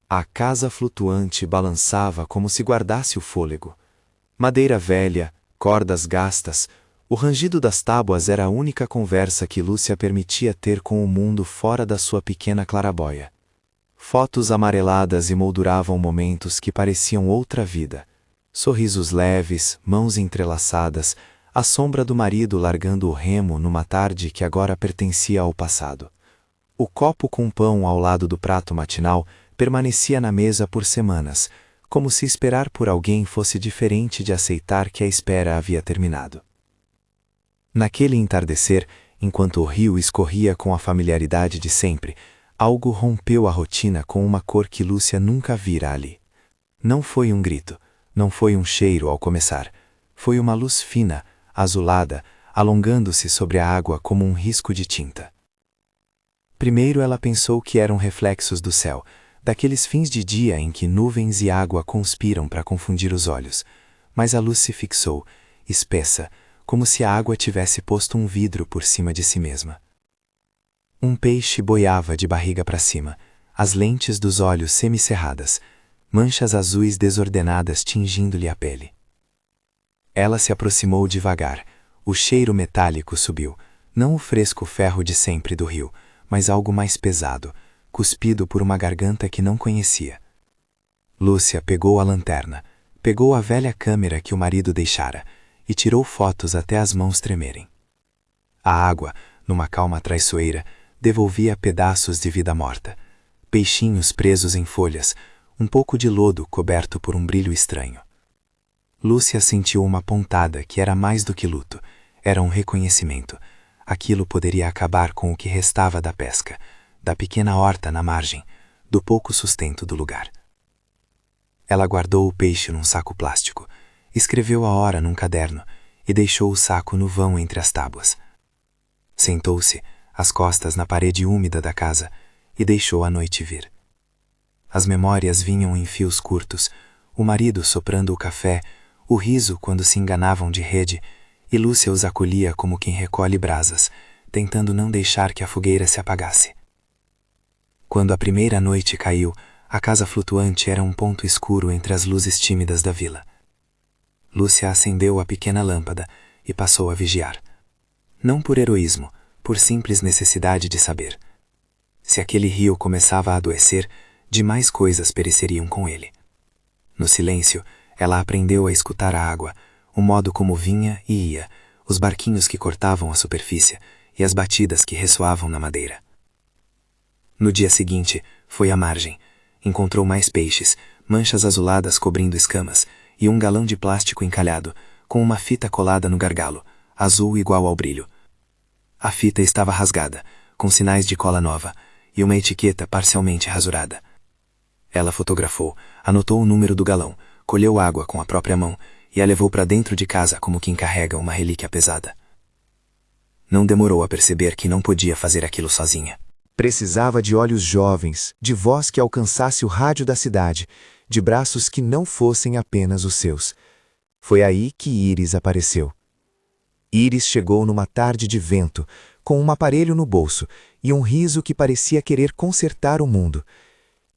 A casa flutuante balançava como se guardasse o fôlego. Madeira velha, cordas gastas, o rangido das tábuas era a única conversa que Lúcia permitia ter com o mundo fora da sua pequena claraboia. Fotos amareladas emolduravam momentos que pareciam outra vida. Sorrisos leves, mãos entrelaçadas, a sombra do marido largando o remo numa tarde que agora pertencia ao passado. O copo com pão ao lado do prato matinal permanecia na mesa por semanas, como se esperar por alguém fosse diferente de aceitar que a espera havia terminado. Naquele entardecer, enquanto o rio escorria com a familiaridade de sempre, algo rompeu a rotina com uma cor que Lúcia nunca vira ali. Não foi um grito, não foi um cheiro ao começar. Foi uma luz fina, azulada, alongando-se sobre a água como um risco de tinta. Primeiro ela pensou que eram reflexos do céu, daqueles fins de dia em que nuvens e água conspiram para confundir os olhos, mas a luz se fixou, espessa, como se a água tivesse posto um vidro por cima de si mesma. Um peixe boiava de barriga para cima, as lentes dos olhos semicerradas, manchas azuis desordenadas tingindo-lhe a pele. Ela se aproximou devagar, o cheiro metálico subiu, não o fresco ferro de sempre do rio, mas algo mais pesado, cuspido por uma garganta que não conhecia. Lúcia pegou a lanterna, pegou a velha câmera que o marido deixara e tirou fotos até as mãos tremerem. A água, numa calma traiçoeira, devolvia pedaços de vida morta, peixinhos presos em folhas, um pouco de lodo coberto por um brilho estranho. Lúcia sentiu uma pontada que era mais do que luto, era um reconhecimento. Aquilo poderia acabar com o que restava da pesca, da pequena horta na margem, do pouco sustento do lugar. Ela guardou o peixe num saco plástico, escreveu a hora num caderno e deixou o saco no vão entre as tábuas. Sentou-se, as costas na parede úmida da casa, e deixou a noite vir. As memórias vinham em fios curtos, o marido soprando o café, o riso quando se enganavam de rede, e Lúcia os acolhia como quem recolhe brasas, tentando não deixar que a fogueira se apagasse. Quando a primeira noite caiu, a casa flutuante era um ponto escuro entre as luzes tímidas da vila. Lúcia acendeu a pequena lâmpada e passou a vigiar. Não por heroísmo, por simples necessidade de saber. Se aquele rio começava a adoecer, demais coisas pereceriam com ele. No silêncio, ela aprendeu a escutar a água, o modo como vinha e ia, os barquinhos que cortavam a superfície e as batidas que ressoavam na madeira. No dia seguinte, foi à margem. Encontrou mais peixes, manchas azuladas cobrindo escamas, e um galão de plástico encalhado, com uma fita colada no gargalo, azul igual ao brilho. A fita estava rasgada, com sinais de cola nova, e uma etiqueta parcialmente rasurada. Ela fotografou, anotou o número do galão, colheu água com a própria mão e a levou para dentro de casa como quem carrega uma relíquia pesada. Não demorou a perceber que não podia fazer aquilo sozinha. Precisava de olhos jovens, de voz que alcançasse o rádio da cidade, de braços que não fossem apenas os seus. Foi aí que Iris apareceu. Iris chegou numa tarde de vento, com um aparelho no bolso e um riso que parecia querer consertar o mundo.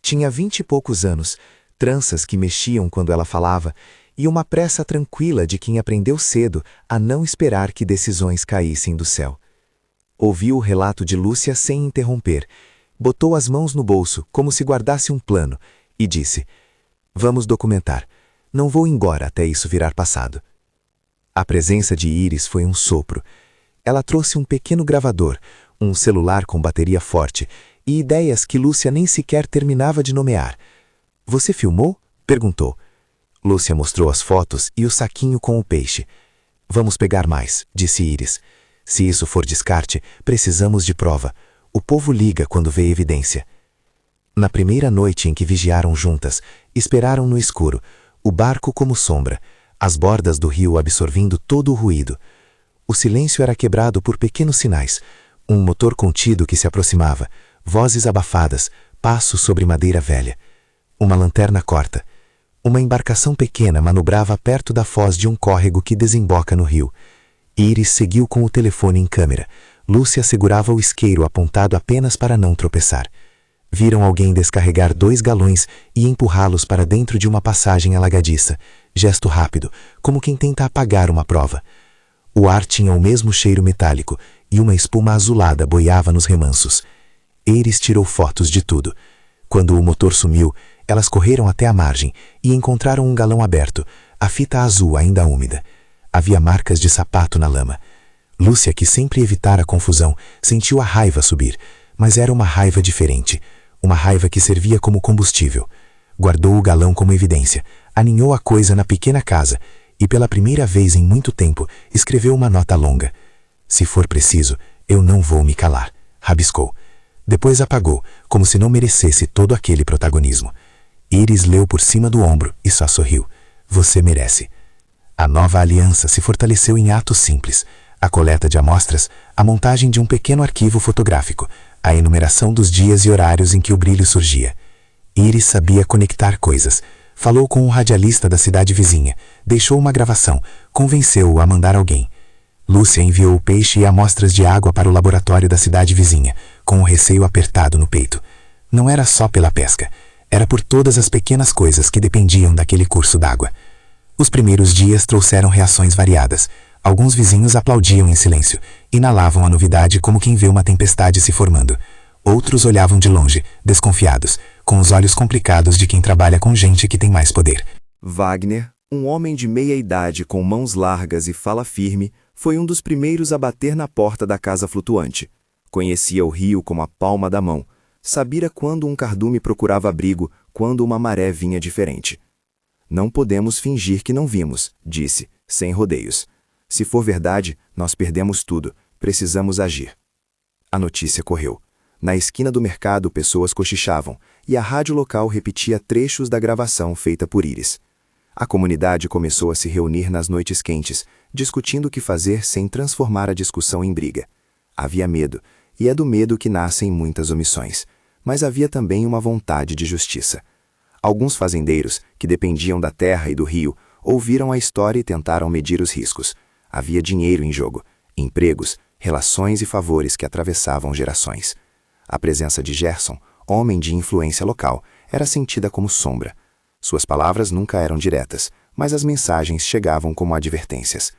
Tinha 20 e poucos anos, tranças que mexiam quando ela falava e uma pressa tranquila de quem aprendeu cedo a não esperar que decisões caíssem do céu. Ouviu o relato de Lúcia sem interromper, botou as mãos no bolso como se guardasse um plano e disse: "Vamos documentar. Não vou embora até isso virar passado." A presença de Iris foi um sopro. Ela trouxe um pequeno gravador, um celular com bateria forte e ideias que Lúcia nem sequer terminava de nomear. "Você filmou?" perguntou. Lúcia mostrou as fotos e o saquinho com o peixe. "Vamos pegar mais", disse Iris. "Se isso for descarte, precisamos de prova. O povo liga quando vê evidência." Na primeira noite em que vigiaram juntas, esperaram no escuro, o barco como sombra, as bordas do rio absorvendo todo o ruído. O silêncio era quebrado por pequenos sinais, um motor contido que se aproximava, vozes abafadas, passos sobre madeira velha. Uma lanterna corta. Uma embarcação pequena manobrava perto da foz de um córrego que desemboca no rio. Iris seguiu com o telefone em câmera. Lúcia segurava o isqueiro apontado apenas para não tropeçar. Viram alguém descarregar 2 galões e empurrá-los para dentro de uma passagem alagadiça, gesto rápido, como quem tenta apagar uma prova. O ar tinha o mesmo cheiro metálico e uma espuma azulada boiava nos remansos. Iris tirou fotos de tudo. Quando o motor sumiu, elas correram até a margem e encontraram um galão aberto, a fita azul ainda úmida. Havia marcas de sapato na lama. Lúcia, que sempre evitara confusão, sentiu a raiva subir, mas era uma raiva diferente, uma raiva que servia como combustível. Guardou o galão como evidência, aninhou a coisa na pequena casa e, pela primeira vez em muito tempo, escreveu uma nota longa. Se for preciso, eu não vou me calar, rabiscou. Depois apagou, como se não merecesse todo aquele protagonismo. Iris leu por cima do ombro e só sorriu. Você merece. A nova aliança se fortaleceu em atos simples. A coleta de amostras, a montagem de um pequeno arquivo fotográfico, a enumeração dos dias e horários em que o brilho surgia. Iris sabia conectar coisas. Falou com um radialista da cidade vizinha, deixou uma gravação, convenceu-o a mandar alguém. Lúcia enviou o peixe e amostras de água para o laboratório da cidade vizinha, com o receio apertado no peito. Não era só pela pesca, era por todas as pequenas coisas que dependiam daquele curso d'água. Os primeiros dias trouxeram reações variadas. Alguns vizinhos aplaudiam em silêncio, inalavam a novidade como quem vê uma tempestade se formando. Outros olhavam de longe, desconfiados, com os olhos complicados de quem trabalha com gente que tem mais poder. Wagner, um homem de meia idade com mãos largas e fala firme, foi um dos primeiros a bater na porta da casa flutuante. Conhecia o rio como a palma da mão. Sabia quando um cardume procurava abrigo, quando uma maré vinha diferente. Não podemos fingir que não vimos, disse, sem rodeios. Se for verdade, nós perdemos tudo. Precisamos agir. A notícia correu. Na esquina do mercado, pessoas cochichavam, e a rádio local repetia trechos da gravação feita por Iris. A comunidade começou a se reunir nas noites quentes, discutindo o que fazer sem transformar a discussão em briga. Havia medo, e é do medo que nascem muitas omissões. Mas havia também uma vontade de justiça. Alguns fazendeiros, que dependiam da terra e do rio, ouviram a história e tentaram medir os riscos. Havia dinheiro em jogo, empregos, relações e favores que atravessavam gerações. A presença de Gerson, homem de influência local, era sentida como sombra. Suas palavras nunca eram diretas, mas as mensagens chegavam como advertências.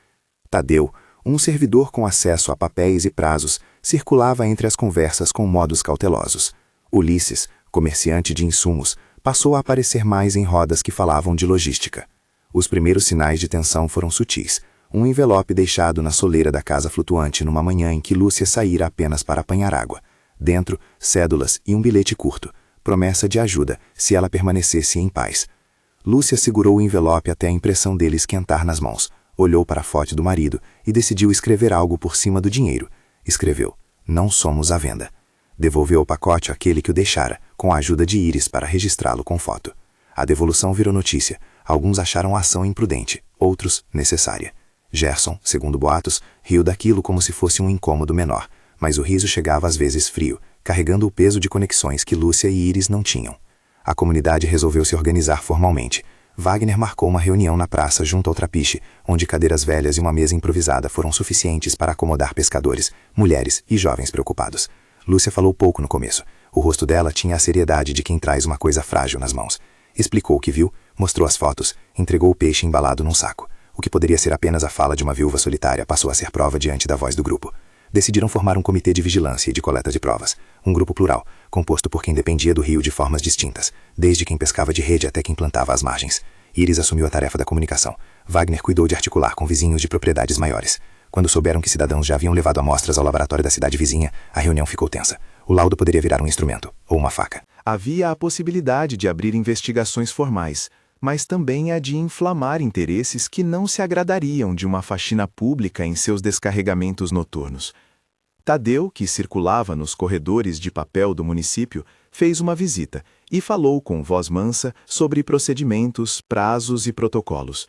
Tadeu, um servidor com acesso a papéis e prazos, circulava entre as conversas com modos cautelosos. Ulisses, comerciante de insumos, passou a aparecer mais em rodas que falavam de logística. Os primeiros sinais de tensão foram sutis. Um envelope deixado na soleira da casa flutuante numa manhã em que Lúcia saíra apenas para apanhar água. Dentro, cédulas e um bilhete curto, promessa de ajuda se ela permanecesse em paz. Lúcia segurou o envelope até a impressão dele esquentar nas mãos, olhou para a foto do marido e decidiu escrever algo por cima do dinheiro. Escreveu: "Não somos à venda." Devolveu o pacote àquele que o deixara, com a ajuda de Iris para registrá-lo com foto. A devolução virou notícia. Alguns acharam a ação imprudente, outros necessária. Gerson, segundo boatos, riu daquilo como se fosse um incômodo menor, mas o riso chegava às vezes frio, carregando o peso de conexões que Lúcia e Iris não tinham. A comunidade resolveu se organizar formalmente. Wagner marcou uma reunião na praça junto ao trapiche, onde cadeiras velhas e uma mesa improvisada foram suficientes para acomodar pescadores, mulheres e jovens preocupados. Lúcia falou pouco no começo. O rosto dela tinha a seriedade de quem traz uma coisa frágil nas mãos. Explicou o que viu, mostrou as fotos, entregou o peixe embalado num saco. O que poderia ser apenas a fala de uma viúva solitária passou a ser prova diante da voz do grupo. Decidiram formar um comitê de vigilância e de coleta de provas. Um grupo plural, composto por quem dependia do rio de formas distintas, desde quem pescava de rede até quem plantava as margens. Iris assumiu a tarefa da comunicação. Wagner cuidou de articular com vizinhos de propriedades maiores. Quando souberam que cidadãos já haviam levado amostras ao laboratório da cidade vizinha, a reunião ficou tensa. O laudo poderia virar um instrumento, ou uma faca. Havia a possibilidade de abrir investigações formais, mas também a de inflamar interesses que não se agradariam de uma faxina pública em seus descarregamentos noturnos. Tadeu, que circulava nos corredores de papel do município, fez uma visita e falou com voz mansa sobre procedimentos, prazos e protocolos.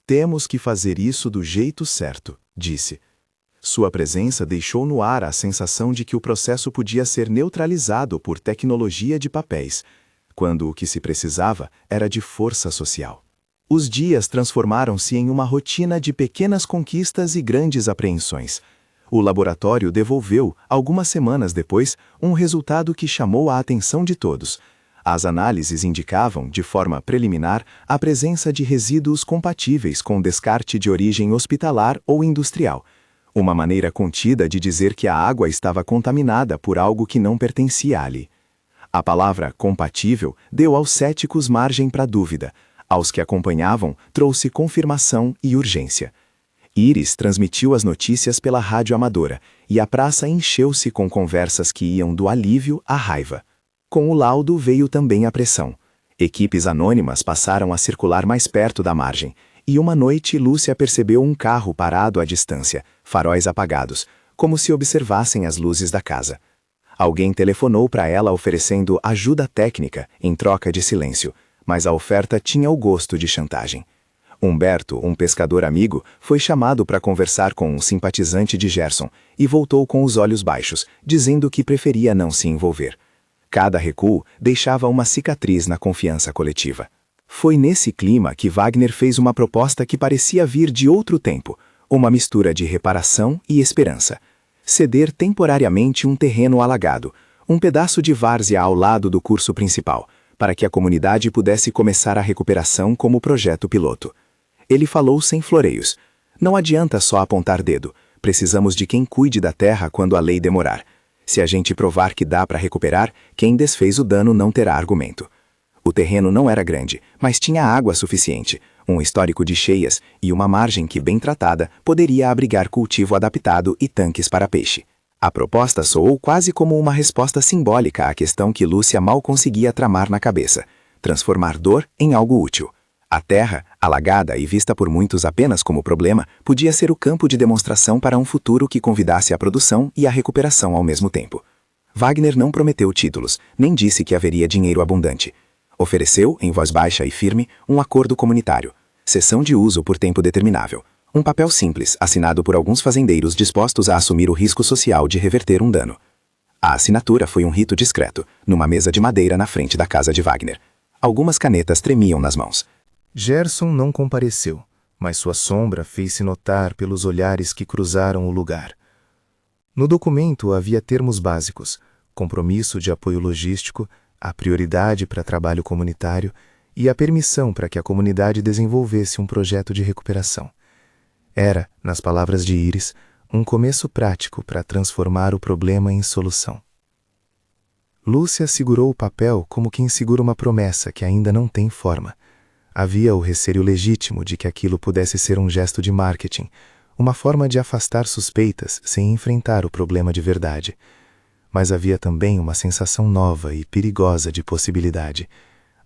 "Temos que fazer isso do jeito certo", disse. Sua presença deixou no ar a sensação de que o processo podia ser neutralizado por tecnologia de papéis, quando o que se precisava era de força social. Os dias transformaram-se em uma rotina de pequenas conquistas e grandes apreensões. O laboratório devolveu, algumas semanas depois, um resultado que chamou a atenção de todos. As análises indicavam, de forma preliminar, a presença de resíduos compatíveis com descarte de origem hospitalar ou industrial. Uma maneira contida de dizer que a água estava contaminada por algo que não pertencia ali. A palavra compatível deu aos céticos margem para dúvida. Aos que acompanhavam, trouxe confirmação e urgência. Iris transmitiu as notícias pela rádio amadora, e a praça encheu-se com conversas que iam do alívio à raiva. Com o laudo veio também a pressão. Equipes anônimas passaram a circular mais perto da margem, e uma noite Lúcia percebeu um carro parado à distância, faróis apagados, como se observassem as luzes da casa. Alguém telefonou para ela oferecendo ajuda técnica em troca de silêncio, mas a oferta tinha o gosto de chantagem. Humberto, um pescador amigo, foi chamado para conversar com um simpatizante de Gerson e voltou com os olhos baixos, dizendo que preferia não se envolver. Cada recuo deixava uma cicatriz na confiança coletiva. Foi nesse clima que Wagner fez uma proposta que parecia vir de outro tempo, uma mistura de reparação e esperança. Ceder temporariamente um terreno alagado, um pedaço de várzea ao lado do curso principal, para que a comunidade pudesse começar a recuperação como projeto piloto. Ele falou sem floreios. Não adianta só apontar dedo, precisamos de quem cuide da terra quando a lei demorar. Se a gente provar que dá para recuperar, quem desfez o dano não terá argumento. O terreno não era grande, mas tinha água suficiente, um histórico de cheias e uma margem que, bem tratada, poderia abrigar cultivo adaptado e tanques para peixe. A proposta soou quase como uma resposta simbólica à questão que Lúcia mal conseguia tramar na cabeça: transformar dor em algo útil. A terra, alagada e vista por muitos apenas como problema, podia ser o campo de demonstração para um futuro que convidasse a produção e a recuperação ao mesmo tempo. Wagner não prometeu títulos, nem disse que haveria dinheiro abundante. Ofereceu, em voz baixa e firme, um acordo comunitário, cessão de uso por tempo determinável, um papel simples assinado por alguns fazendeiros dispostos a assumir o risco social de reverter um dano. A assinatura foi um rito discreto, numa mesa de madeira na frente da casa de Wagner. Algumas canetas tremiam nas mãos. Gerson não compareceu, mas sua sombra fez-se notar pelos olhares que cruzaram o lugar. No documento havia termos básicos: compromisso de apoio logístico, a prioridade para trabalho comunitário e a permissão para que a comunidade desenvolvesse um projeto de recuperação. Era, nas palavras de Iris, um começo prático para transformar o problema em solução. Lúcia segurou o papel como quem segura uma promessa que ainda não tem forma. Havia o receio legítimo de que aquilo pudesse ser um gesto de marketing, uma forma de afastar suspeitas sem enfrentar o problema de verdade. Mas havia também uma sensação nova e perigosa de possibilidade,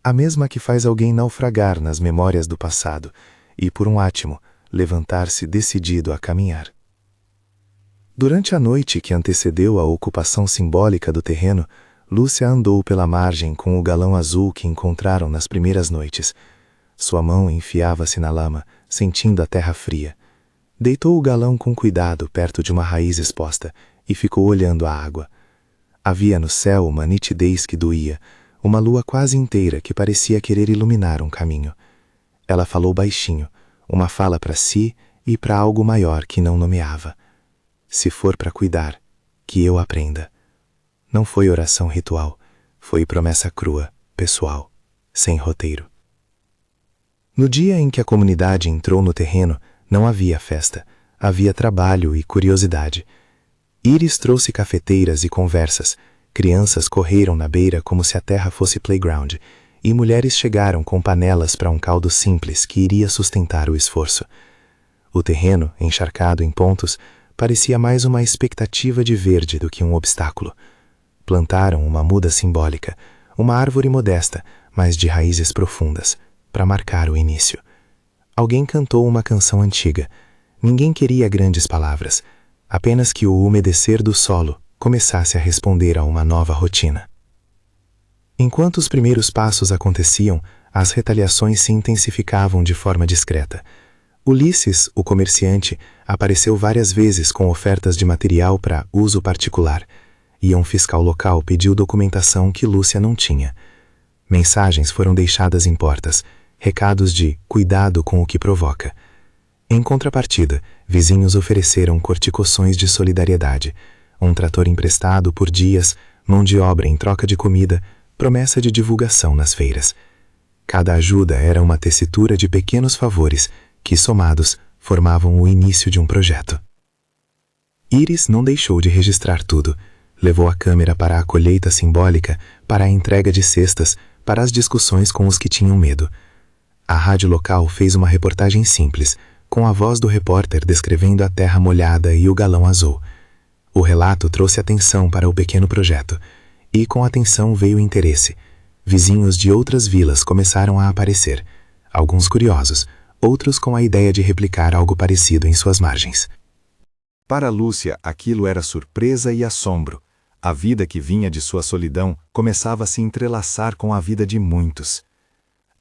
a mesma que faz alguém naufragar nas memórias do passado e, por um átimo, levantar-se decidido a caminhar. Durante a noite que antecedeu a ocupação simbólica do terreno, Lúcia andou pela margem com o galão azul que encontraram nas primeiras noites. Sua mão enfiava-se na lama, sentindo a terra fria. Deitou o galão com cuidado perto de uma raiz exposta e ficou olhando a água. Havia no céu uma nitidez que doía, uma lua quase inteira que parecia querer iluminar um caminho. Ela falou baixinho, uma fala para si e para algo maior que não nomeava. Se for para cuidar, que eu aprenda. Não foi oração ritual, foi promessa crua, pessoal, sem roteiro. No dia em que a comunidade entrou no terreno, não havia festa, havia trabalho e curiosidade. Iris trouxe cafeteiras e conversas, crianças correram na beira como se a terra fosse playground, e mulheres chegaram com panelas para um caldo simples que iria sustentar o esforço. O terreno, encharcado em pontos, parecia mais uma expectativa de verde do que um obstáculo. Plantaram uma muda simbólica, uma árvore modesta, mas de raízes profundas, para marcar o início. Alguém cantou uma canção antiga. Ninguém queria grandes palavras, apenas que o umedecer do solo começasse a responder a uma nova rotina. Enquanto os primeiros passos aconteciam, as retaliações se intensificavam de forma discreta. Ulisses, o comerciante, apareceu várias vezes com ofertas de material para uso particular, e um fiscal local pediu documentação que Lúcia não tinha. Mensagens foram deixadas em portas, recados de cuidado com o que provoca. Em contrapartida, Vizinhos ofereceram corticoções de solidariedade, um trator emprestado por dias, mão de obra em troca de comida, promessa de divulgação nas feiras. Cada ajuda era uma tessitura de pequenos favores que, somados, formavam o início de um projeto. Iris não deixou de registrar tudo. Levou a câmera para a colheita simbólica, para a entrega de cestas, para as discussões com os que tinham medo. A rádio local fez uma reportagem simples, com a voz do repórter descrevendo a terra molhada e o galão azul. O relato trouxe atenção para o pequeno projeto, e com a atenção veio interesse. Vizinhos de outras vilas começaram a aparecer, alguns curiosos, outros com a ideia de replicar algo parecido em suas margens. Para Lúcia, aquilo era surpresa e assombro. A vida que vinha de sua solidão começava a se entrelaçar com a vida de muitos.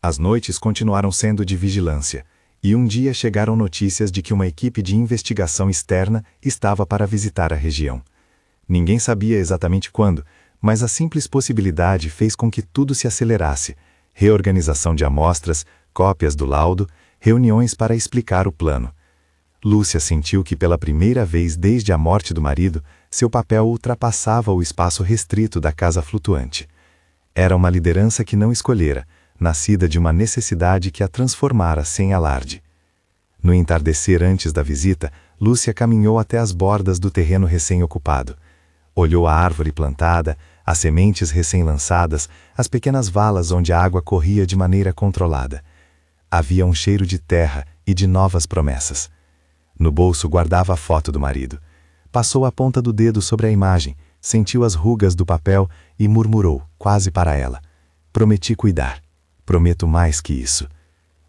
As noites continuaram sendo de vigilância, e um dia chegaram notícias de que uma equipe de investigação externa estava para visitar a região. Ninguém sabia exatamente quando, mas a simples possibilidade fez com que tudo se acelerasse. Reorganização de amostras, cópias do laudo, reuniões para explicar o plano. Lúcia sentiu que pela primeira vez desde a morte do marido, seu papel ultrapassava o espaço restrito da casa flutuante. Era uma liderança que não escolhera, nascida de uma necessidade que a transformara sem alarde. No entardecer antes da visita, Lúcia caminhou até as bordas do terreno recém-ocupado. Olhou a árvore plantada, as sementes recém-lançadas, as pequenas valas onde a água corria de maneira controlada. Havia um cheiro de terra e de novas promessas. No bolso guardava a foto do marido. Passou a ponta do dedo sobre a imagem, sentiu as rugas do papel e murmurou, quase para ela: "Prometi cuidar. Prometo mais que isso."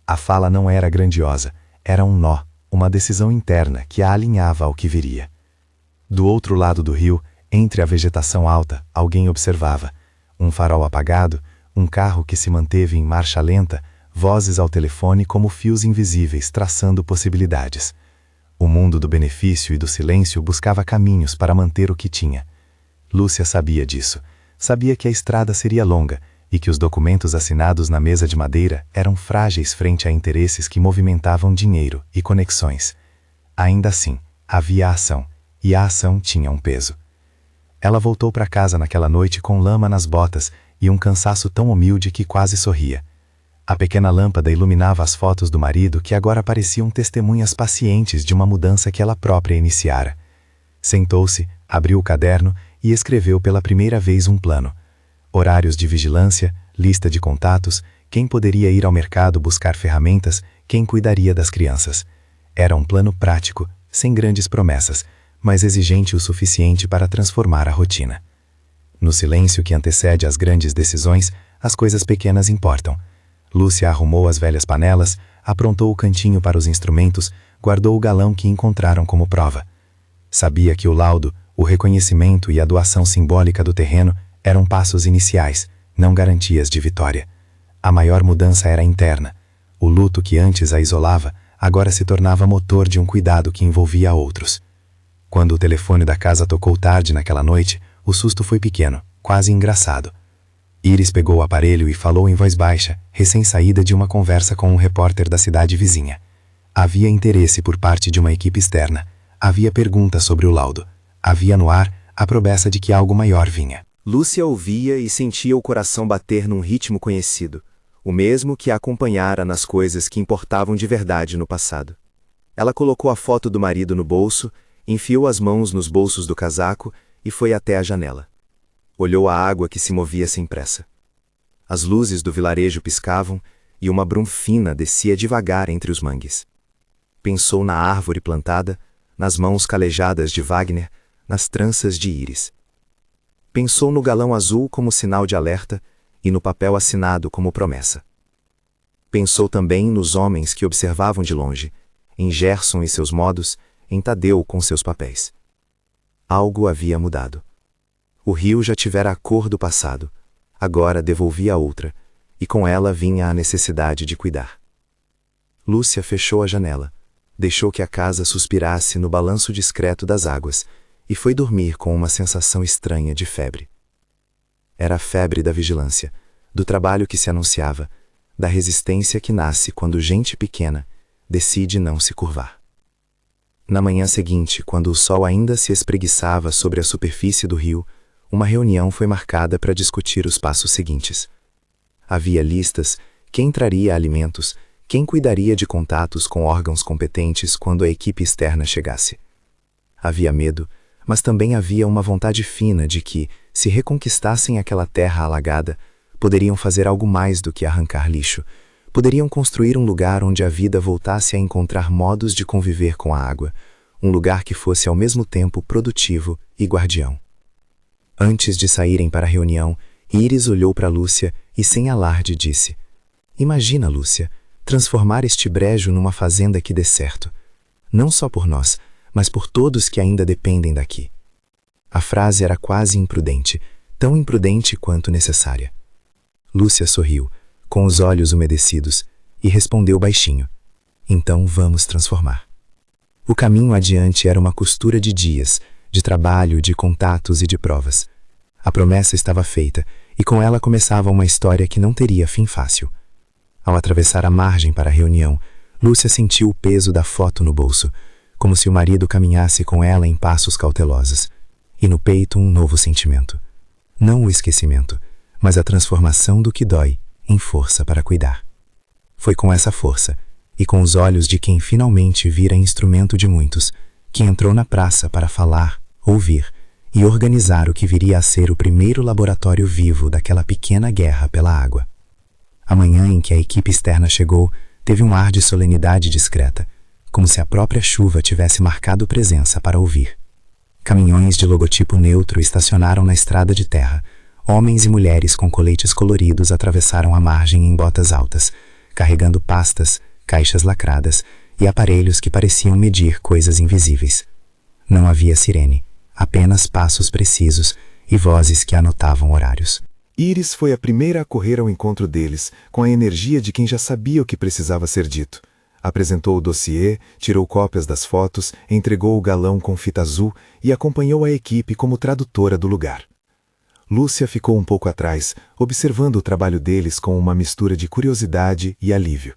A fala não era grandiosa, era um nó, uma decisão interna que a alinhava ao que viria. Do outro lado do rio, entre a vegetação alta, alguém observava. Um farol apagado, um carro que se manteve em marcha lenta, vozes ao telefone como fios invisíveis traçando possibilidades. O mundo do benefício e do silêncio buscava caminhos para manter o que tinha. Lúcia sabia disso. Sabia que a estrada seria longa e que os documentos assinados na mesa de madeira eram frágeis frente a interesses que movimentavam dinheiro e conexões. Ainda assim, havia ação, e a ação tinha um peso. Ela voltou para casa naquela noite com lama nas botas e um cansaço tão humilde que quase sorria. A pequena lâmpada iluminava as fotos do marido que agora pareciam testemunhas pacientes de uma mudança que ela própria iniciara. Sentou-se, abriu o caderno e escreveu pela primeira vez um plano. Horários de vigilância, lista de contatos, quem poderia ir ao mercado buscar ferramentas, quem cuidaria das crianças. Era um plano prático, sem grandes promessas, mas exigente o suficiente para transformar a rotina. No silêncio que antecede as grandes decisões, as coisas pequenas importam. Lúcia arrumou as velhas panelas, aprontou o cantinho para os instrumentos, guardou o galão que encontraram como prova. Sabia que o laudo, o reconhecimento e a doação simbólica do terreno eram passos iniciais, não garantias de vitória. A maior mudança era interna. O luto que antes a isolava, agora se tornava motor de um cuidado que envolvia outros. Quando o telefone da casa tocou tarde naquela noite, o susto foi pequeno, quase engraçado. Iris pegou o aparelho e falou em voz baixa, recém-saída de uma conversa com um repórter da cidade vizinha. Havia interesse por parte de uma equipe externa. Havia perguntas sobre o laudo. Havia no ar a promessa de que algo maior vinha. Lúcia ouvia e sentia o coração bater num ritmo conhecido, o mesmo que a acompanhara nas coisas que importavam de verdade no passado. Ela colocou a foto do marido no bolso, enfiou as mãos nos bolsos do casaco e foi até a janela. Olhou a água que se movia sem pressa. As luzes do vilarejo piscavam e uma brum fina descia devagar entre os mangues. Pensou na árvore plantada, nas mãos calejadas de Wagner, nas tranças de Iris. Pensou no galão azul como sinal de alerta e no papel assinado como promessa. Pensou também nos homens que observavam de longe, em Gerson e seus modos, em Tadeu com seus papéis. Algo havia mudado. O rio já tivera a cor do passado, agora devolvia outra, e com ela vinha a necessidade de cuidar. Lúcia fechou a janela, deixou que a casa suspirasse no balanço discreto das águas e foi dormir com uma sensação estranha de febre. Era a febre da vigilância, do trabalho que se anunciava, da resistência que nasce quando gente pequena decide não se curvar. Na manhã seguinte, quando o sol ainda se espreguiçava sobre a superfície do rio, uma reunião foi marcada para discutir os passos seguintes. Havia listas: quem traria alimentos, quem cuidaria de contatos com órgãos competentes quando a equipe externa chegasse. Havia medo, mas também havia uma vontade fina de que, se reconquistassem aquela terra alagada, poderiam fazer algo mais do que arrancar lixo. Poderiam construir um lugar onde a vida voltasse a encontrar modos de conviver com a água, um lugar que fosse ao mesmo tempo produtivo e guardião. Antes de saírem para a reunião, Íris olhou para Lúcia e, sem alarde, disse: Imagina, Lúcia, transformar este brejo numa fazenda que dê certo. Não só por nós, mas por todos que ainda dependem daqui. A frase era quase imprudente, tão imprudente quanto necessária. Lúcia sorriu, com os olhos umedecidos, e respondeu baixinho: Então vamos transformar. O caminho adiante era uma costura de dias, de trabalho, de contatos e de provas. A promessa estava feita, e com ela começava uma história que não teria fim fácil. Ao atravessar a margem para a reunião, Lúcia sentiu o peso da foto no bolso, como se o marido caminhasse com ela em passos cautelosos, e no peito um novo sentimento. Não o esquecimento, mas a transformação do que dói em força para cuidar. Foi com essa força, e com os olhos de quem finalmente vira instrumento de muitos, que entrou na praça para falar, ouvir e organizar o que viria a ser o primeiro laboratório vivo daquela pequena guerra pela água. A manhã em que a equipe externa chegou teve um ar de solenidade discreta, como se a própria chuva tivesse marcado presença para ouvir. Caminhões de logotipo neutro estacionaram na estrada de terra. Homens e mulheres com coletes coloridos atravessaram a margem em botas altas, carregando pastas, caixas lacradas e aparelhos que pareciam medir coisas invisíveis. Não havia sirene, apenas passos precisos e vozes que anotavam horários. Íris foi a primeira a correr ao encontro deles, com a energia de quem já sabia o que precisava ser dito. Apresentou o dossiê, tirou cópias das fotos, entregou o galão com fita azul e acompanhou a equipe como tradutora do lugar. Lúcia ficou um pouco atrás, observando o trabalho deles com uma mistura de curiosidade e alívio.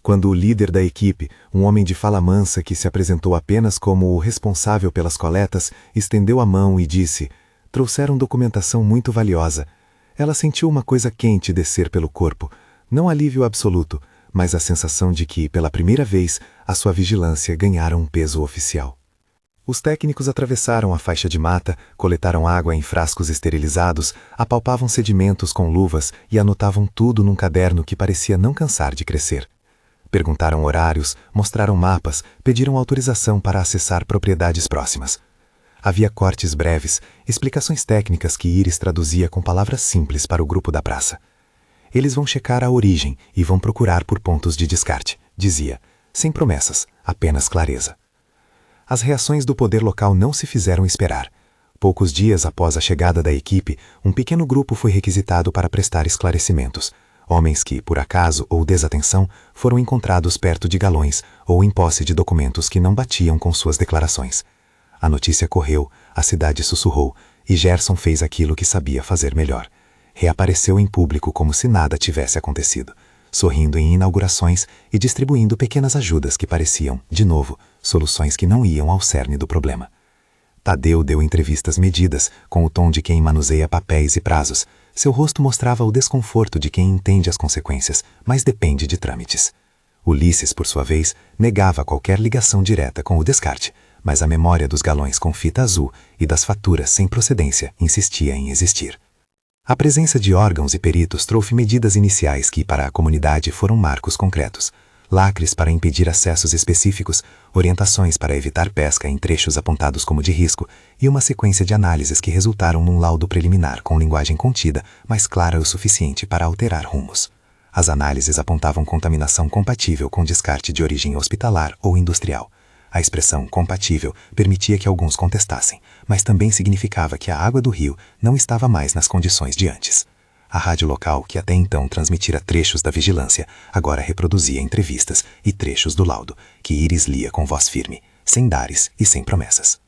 Quando o líder da equipe, um homem de fala mansa que se apresentou apenas como o responsável pelas coletas, estendeu a mão e disse: Trouxeram documentação muito valiosa. Ela sentiu uma coisa quente descer pelo corpo, não alívio absoluto, mas a sensação de que, pela primeira vez, a sua vigilância ganhara um peso oficial. Os técnicos atravessaram a faixa de mata, coletaram água em frascos esterilizados, apalpavam sedimentos com luvas e anotavam tudo num caderno que parecia não cansar de crescer. Perguntaram horários, mostraram mapas, pediram autorização para acessar propriedades próximas. Havia cortes breves, explicações técnicas que Íris traduzia com palavras simples para o grupo da praça. Eles vão checar a origem e vão procurar por pontos de descarte, dizia, sem promessas, apenas clareza. As reações do poder local não se fizeram esperar. Poucos dias após a chegada da equipe, um pequeno grupo foi requisitado para prestar esclarecimentos. Homens que, por acaso ou desatenção, foram encontrados perto de galões ou em posse de documentos que não batiam com suas declarações. A notícia correu, a cidade sussurrou, e Gerson fez aquilo que sabia fazer melhor. Reapareceu em público como se nada tivesse acontecido, sorrindo em inaugurações e distribuindo pequenas ajudas que pareciam, de novo, soluções que não iam ao cerne do problema. Tadeu deu entrevistas medidas, com o tom de quem manuseia papéis e prazos. Seu rosto mostrava o desconforto de quem entende as consequências, mas depende de trâmites. Ulisses, por sua vez, negava qualquer ligação direta com o descarte, mas a memória dos galões com fita azul e das faturas sem procedência insistia em existir. A presença de órgãos e peritos trouxe medidas iniciais que, para a comunidade, foram marcos concretos. Lacres para impedir acessos específicos, orientações para evitar pesca em trechos apontados como de risco e uma sequência de análises que resultaram num laudo preliminar com linguagem contida, mas clara o suficiente para alterar rumos. As análises apontavam contaminação compatível com descarte de origem hospitalar ou industrial. A expressão compatível permitia que alguns contestassem, mas também significava que a água do rio não estava mais nas condições de antes. A rádio local, que até então transmitira trechos da vigilância, agora reproduzia entrevistas e trechos do laudo, que Íris lia com voz firme, sem dares e sem promessas.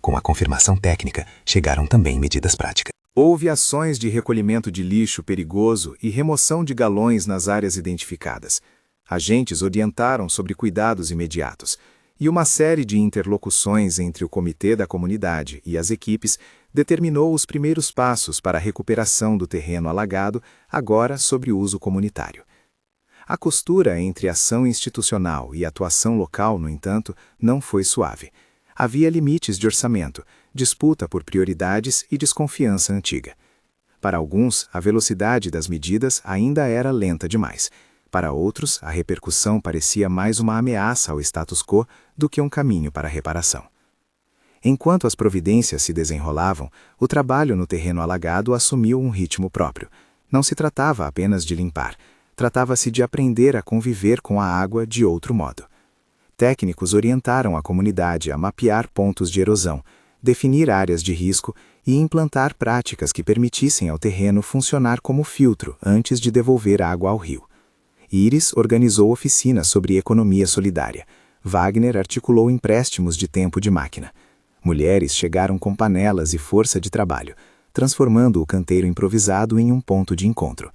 Com a confirmação técnica, chegaram também medidas práticas. Houve ações de recolhimento de lixo perigoso e remoção de galões nas áreas identificadas. Agentes orientaram sobre cuidados imediatos. E uma série de interlocuções entre o comitê da comunidade e as equipes determinou os primeiros passos para a recuperação do terreno alagado, agora sob uso comunitário. A costura entre ação institucional e atuação local, no entanto, não foi suave. Havia limites de orçamento, disputa por prioridades e desconfiança antiga. Para alguns, a velocidade das medidas ainda era lenta demais. Para outros, a repercussão parecia mais uma ameaça ao status quo do que um caminho para a reparação. Enquanto as providências se desenrolavam, o trabalho no terreno alagado assumiu um ritmo próprio. Não se tratava apenas de limpar, tratava-se de aprender a conviver com a água de outro modo. Técnicos orientaram a comunidade a mapear pontos de erosão, definir áreas de risco e implantar práticas que permitissem ao terreno funcionar como filtro antes de devolver água ao rio. Iris organizou oficinas sobre economia solidária. Wagner articulou empréstimos de tempo de máquina. Mulheres chegaram com panelas e força de trabalho, transformando o canteiro improvisado em um ponto de encontro.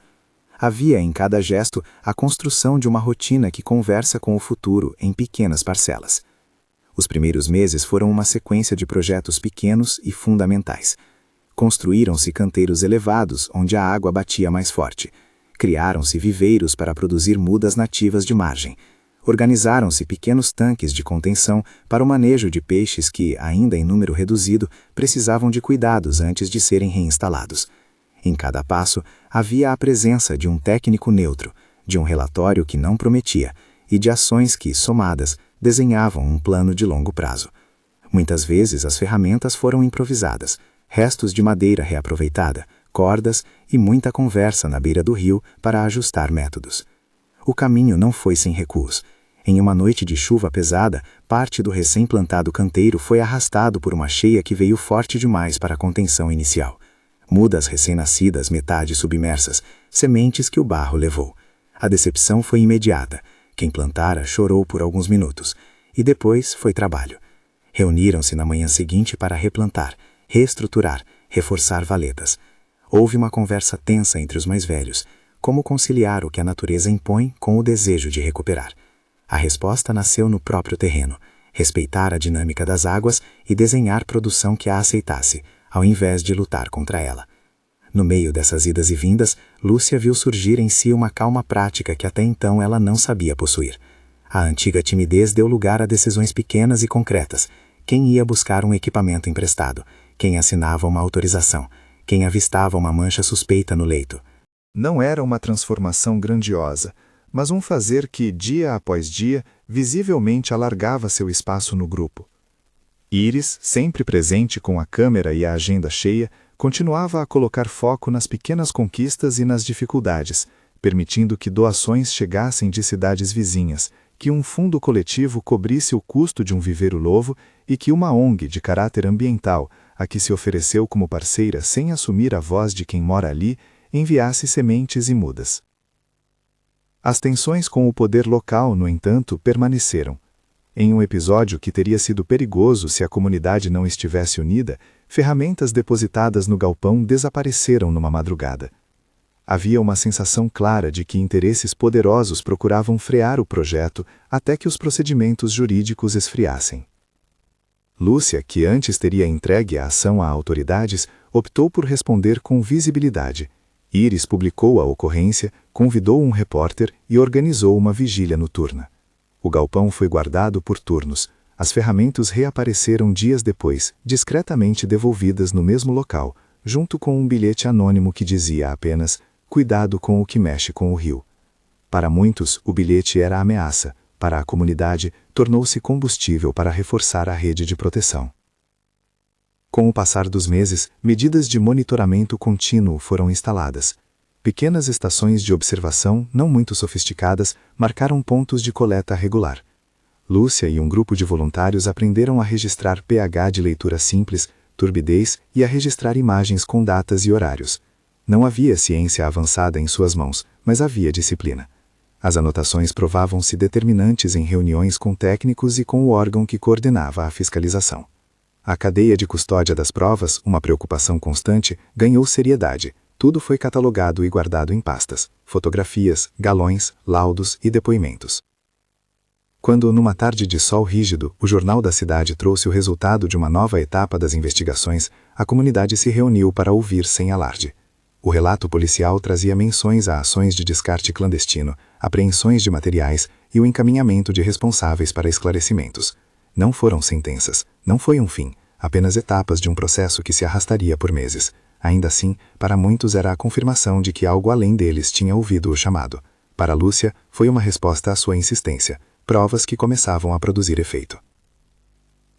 Havia em cada gesto a construção de uma rotina que conversa com o futuro em pequenas parcelas. Os primeiros meses foram uma sequência de projetos pequenos e fundamentais. Construíram-se canteiros elevados onde a água batia mais forte. Criaram-se viveiros para produzir mudas nativas de margem. Organizaram-se pequenos tanques de contenção para o manejo de peixes que, ainda em número reduzido, precisavam de cuidados antes de serem reinstalados. Em cada passo, havia a presença de um técnico neutro, de um relatório que não prometia, e de ações que, somadas, desenhavam um plano de longo prazo. Muitas vezes as ferramentas foram improvisadas, restos de madeira reaproveitada, cordas e muita conversa na beira do rio para ajustar métodos. O caminho não foi sem recuos. Em uma noite de chuva pesada, parte do recém-plantado canteiro foi arrastado por uma cheia que veio forte demais para a contenção inicial. Mudas recém-nascidas, metade submersas, sementes que o barro levou. A decepção foi imediata. Quem plantara chorou por alguns minutos. E depois foi trabalho. Reuniram-se na manhã seguinte para replantar, reestruturar, reforçar valetas. Houve uma conversa tensa entre os mais velhos. Como conciliar o que a natureza impõe com o desejo de recuperar? A resposta nasceu no próprio terreno. Respeitar a dinâmica das águas e desenhar produção que a aceitasse, ao invés de lutar contra ela. No meio dessas idas e vindas, Lúcia viu surgir em si uma calma prática que até então ela não sabia possuir. A antiga timidez deu lugar a decisões pequenas e concretas. Quem ia buscar um equipamento emprestado? Quem assinava uma autorização? Quem avistava uma mancha suspeita no leito? Não era uma transformação grandiosa, mas um fazer que, dia após dia, visivelmente alargava seu espaço no grupo. Iris, sempre presente com a câmera e a agenda cheia, continuava a colocar foco nas pequenas conquistas e nas dificuldades, permitindo que doações chegassem de cidades vizinhas, que um fundo coletivo cobrisse o custo de um viveiro novo e que uma ONG de caráter ambiental, a que se ofereceu como parceira sem assumir a voz de quem mora ali, enviasse sementes e mudas. As tensões com o poder local, no entanto, permaneceram. Em um episódio que teria sido perigoso se a comunidade não estivesse unida, ferramentas depositadas no galpão desapareceram numa madrugada. Havia uma sensação clara de que interesses poderosos procuravam frear o projeto até que os procedimentos jurídicos esfriassem. Lúcia, que antes teria entregue a ação a autoridades, optou por responder com visibilidade. Iris publicou a ocorrência, convidou um repórter e organizou uma vigília noturna. O galpão foi guardado por turnos. As ferramentas reapareceram dias depois, discretamente devolvidas no mesmo local, junto com um bilhete anônimo que dizia apenas: "Cuidado com o que mexe com o rio". Para muitos, o bilhete era ameaça. Para a comunidade, tornou-se combustível para reforçar a rede de proteção. Com o passar dos meses, medidas de monitoramento contínuo foram instaladas. Pequenas estações de observação, não muito sofisticadas, marcaram pontos de coleta regular. Lúcia e um grupo de voluntários aprenderam a registrar pH de leitura simples, turbidez e a registrar imagens com datas e horários. Não havia ciência avançada em suas mãos, mas havia disciplina. As anotações provavam-se determinantes em reuniões com técnicos e com o órgão que coordenava a fiscalização. A cadeia de custódia das provas, uma preocupação constante, ganhou seriedade. Tudo foi catalogado e guardado em pastas, fotografias, galões, laudos e depoimentos. Quando, numa tarde de sol rígido, o jornal da cidade trouxe o resultado de uma nova etapa das investigações, a comunidade se reuniu para ouvir sem alarde. O relato policial trazia menções a ações de descarte clandestino, apreensões de materiais e o encaminhamento de responsáveis para esclarecimentos. Não foram sentenças, não foi um fim, apenas etapas de um processo que se arrastaria por meses. Ainda assim, para muitos era a confirmação de que algo além deles tinha ouvido o chamado. Para Lúcia, foi uma resposta à sua insistência, provas que começavam a produzir efeito.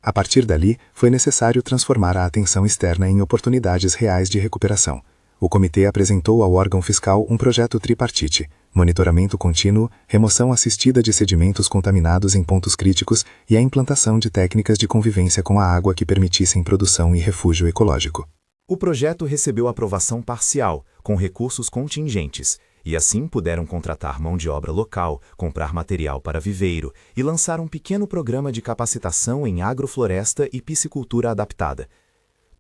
A partir dali, foi necessário transformar a atenção externa em oportunidades reais de recuperação. O comitê apresentou ao órgão fiscal um projeto tripartite: monitoramento contínuo, remoção assistida de sedimentos contaminados em pontos críticos e a implantação de técnicas de convivência com a água que permitissem produção e refúgio ecológico. O projeto recebeu aprovação parcial, com recursos contingentes, e assim puderam contratar mão de obra local, comprar material para viveiro e lançar um pequeno programa de capacitação em agrofloresta e piscicultura adaptada.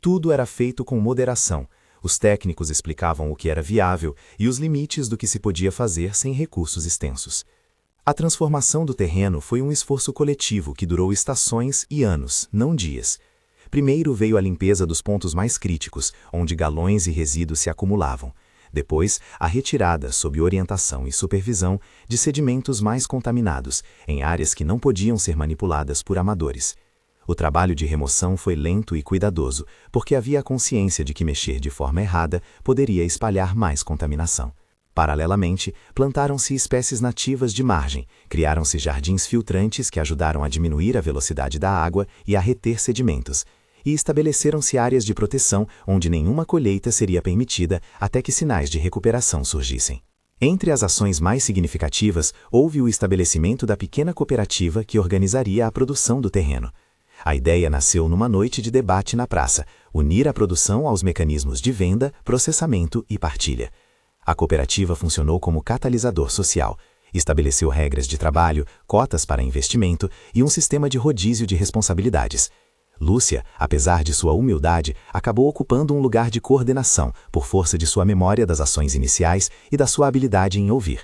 Tudo era feito com moderação. Os técnicos explicavam o que era viável e os limites do que se podia fazer sem recursos extensos. A transformação do terreno foi um esforço coletivo que durou estações e anos, não dias. Primeiro veio a limpeza dos pontos mais críticos, onde galões e resíduos se acumulavam. Depois, a retirada, sob orientação e supervisão, de sedimentos mais contaminados, em áreas que não podiam ser manipuladas por amadores. O trabalho de remoção foi lento e cuidadoso, porque havia a consciência de que mexer de forma errada poderia espalhar mais contaminação. Paralelamente, plantaram-se espécies nativas de margem, criaram-se jardins filtrantes que ajudaram a diminuir a velocidade da água e a reter sedimentos, e estabeleceram-se áreas de proteção onde nenhuma colheita seria permitida até que sinais de recuperação surgissem. Entre as ações mais significativas, houve o estabelecimento da pequena cooperativa que organizaria a produção do terreno. A ideia nasceu numa noite de debate na praça: unir a produção aos mecanismos de venda, processamento e partilha. A cooperativa funcionou como catalisador social. Estabeleceu regras de trabalho, cotas para investimento e um sistema de rodízio de responsabilidades. Lúcia, apesar de sua humildade, acabou ocupando um lugar de coordenação por força de sua memória das ações iniciais e da sua habilidade em ouvir.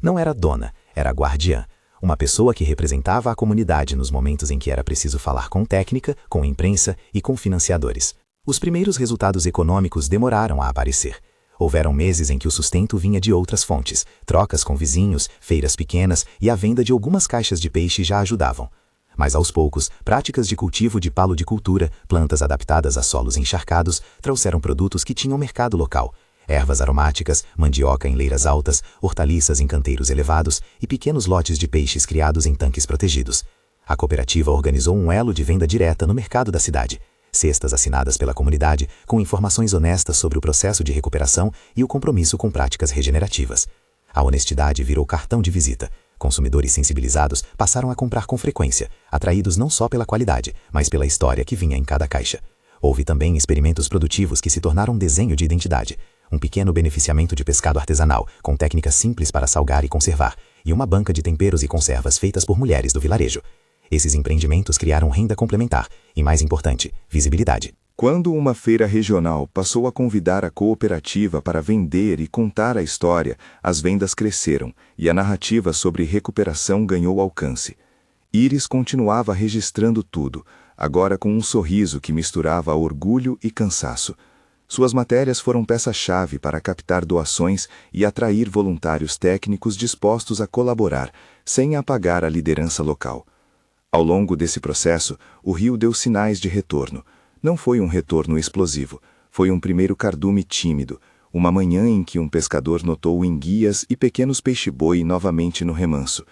Não era dona, era guardiã. Uma pessoa que representava a comunidade nos momentos em que era preciso falar com técnica, com imprensa e com financiadores. Os primeiros resultados econômicos demoraram a aparecer. Houveram meses em que o sustento vinha de outras fontes, trocas com vizinhos, feiras pequenas e a venda de algumas caixas de peixe já ajudavam. Mas aos poucos, práticas de cultivo de palo-de-cultura, plantas adaptadas a solos encharcados, trouxeram produtos que tinham mercado local. Ervas aromáticas, mandioca em leiras altas, hortaliças em canteiros elevados e pequenos lotes de peixes criados em tanques protegidos. A cooperativa organizou um elo de venda direta no mercado da cidade. Cestas assinadas pela comunidade, com informações honestas sobre o processo de recuperação e o compromisso com práticas regenerativas. A honestidade virou cartão de visita. Consumidores sensibilizados passaram a comprar com frequência, atraídos não só pela qualidade, mas pela história que vinha em cada caixa. Houve também experimentos produtivos que se tornaram desenho de identidade. Um pequeno beneficiamento de pescado artesanal, com técnicas simples para salgar e conservar, e uma banca de temperos e conservas feitas por mulheres do vilarejo. Esses empreendimentos criaram renda complementar e, mais importante, visibilidade. Quando uma feira regional passou a convidar a cooperativa para vender e contar a história, as vendas cresceram e a narrativa sobre recuperação ganhou alcance. Íris continuava registrando tudo, agora com um sorriso que misturava orgulho e cansaço. Suas matérias foram peça-chave para captar doações e atrair voluntários técnicos dispostos a colaborar, sem apagar a liderança local. Ao longo desse processo, o rio deu sinais de retorno. Não foi um retorno explosivo, foi um primeiro cardume tímido, uma manhã em que um pescador notou enguias e pequenos peixe-boi novamente no remanso.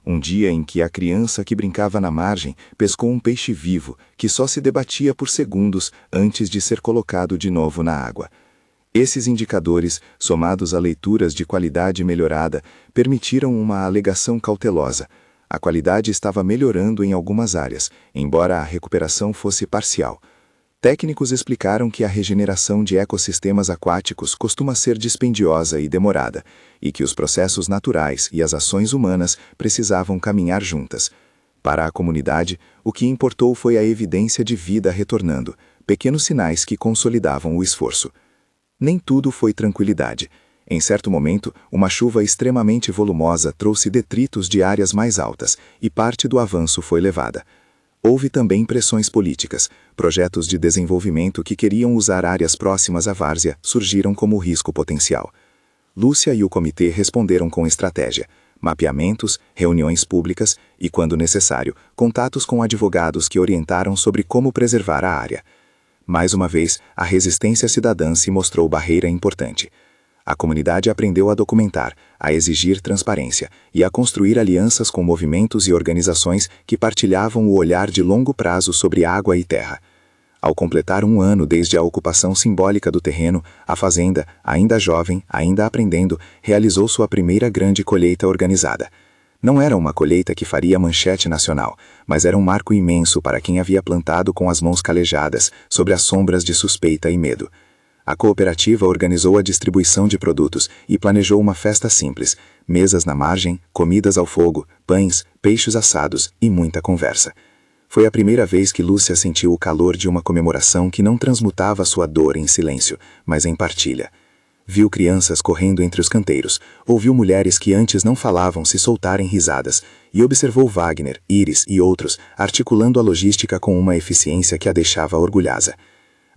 Um dia em que a criança que brincava na margem pescou um peixe vivo que só se debatia por segundos antes de ser colocado de novo na água. Esses indicadores, somados a leituras de qualidade melhorada, permitiram uma alegação cautelosa. A qualidade estava melhorando em algumas áreas, embora a recuperação fosse parcial. Técnicos explicaram que a regeneração de ecossistemas aquáticos costuma ser dispendiosa e demorada, e que os processos naturais e as ações humanas precisavam caminhar juntas. Para a comunidade, o que importou foi a evidência de vida retornando, pequenos sinais que consolidavam o esforço. Nem tudo foi tranquilidade. Em certo momento, uma chuva extremamente volumosa trouxe detritos de áreas mais altas, e parte do avanço foi levada. Houve também pressões políticas. Projetos de desenvolvimento que queriam usar áreas próximas à várzea surgiram como risco potencial. Lúcia e o comitê responderam com estratégia: mapeamentos, reuniões públicas e, quando necessário, contatos com advogados que orientaram sobre como preservar a área. Mais uma vez, a resistência cidadã se mostrou barreira importante. A comunidade aprendeu a documentar, a exigir transparência e a construir alianças com movimentos e organizações que partilhavam o olhar de longo prazo sobre água e terra. Ao completar 1 ano desde a ocupação simbólica do terreno, a fazenda, ainda jovem, ainda aprendendo, realizou sua primeira grande colheita organizada. Não era uma colheita que faria manchete nacional, mas era um marco imenso para quem havia plantado com as mãos calejadas, sobre as sombras de suspeita e medo. A cooperativa organizou a distribuição de produtos e planejou uma festa simples: mesas na margem, comidas ao fogo, pães, peixes assados e muita conversa. Foi a primeira vez que Lúcia sentiu o calor de uma comemoração que não transmutava sua dor em silêncio, mas em partilha. Viu crianças correndo entre os canteiros, ouviu mulheres que antes não falavam se soltarem risadas, e observou Wagner, Iris e outros articulando a logística com uma eficiência que a deixava orgulhosa.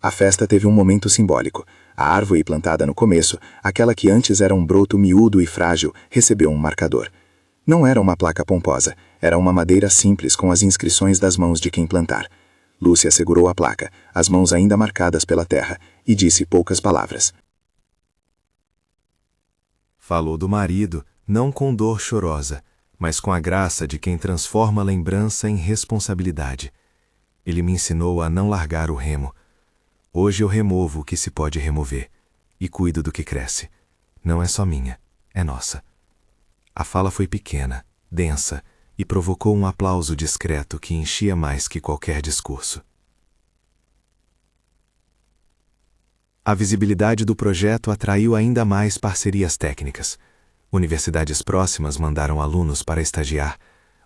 A festa teve um momento simbólico. A árvore plantada no começo, aquela que antes era um broto miúdo e frágil, recebeu um marcador. Não era uma placa pomposa, era uma madeira simples com as inscrições das mãos de quem plantar. Lúcia segurou a placa, as mãos ainda marcadas pela terra, e disse poucas palavras. Falou do marido, não com dor chorosa, mas com a graça de quem transforma a lembrança em responsabilidade. Ele me ensinou a não largar o remo. Hoje eu removo o que se pode remover, e cuido do que cresce. Não é só minha, é nossa. A fala foi pequena, densa, e provocou um aplauso discreto que enchia mais que qualquer discurso. A visibilidade do projeto atraiu ainda mais parcerias técnicas. Universidades próximas mandaram alunos para estagiar.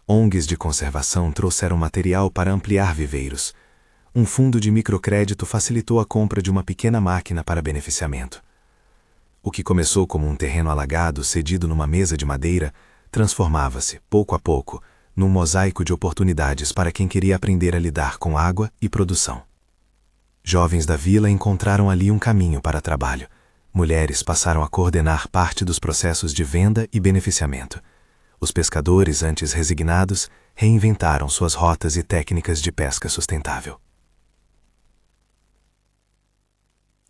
ONGs de conservação trouxeram material para ampliar viveiros. Um fundo de microcrédito facilitou a compra de uma pequena máquina para beneficiamento. O que começou como um terreno alagado cedido numa mesa de madeira, transformava-se, pouco a pouco, num mosaico de oportunidades para quem queria aprender a lidar com água e produção. Jovens da vila encontraram ali um caminho para trabalho. Mulheres passaram a coordenar parte dos processos de venda e beneficiamento. Os pescadores, antes resignados, reinventaram suas rotas e técnicas de pesca sustentável.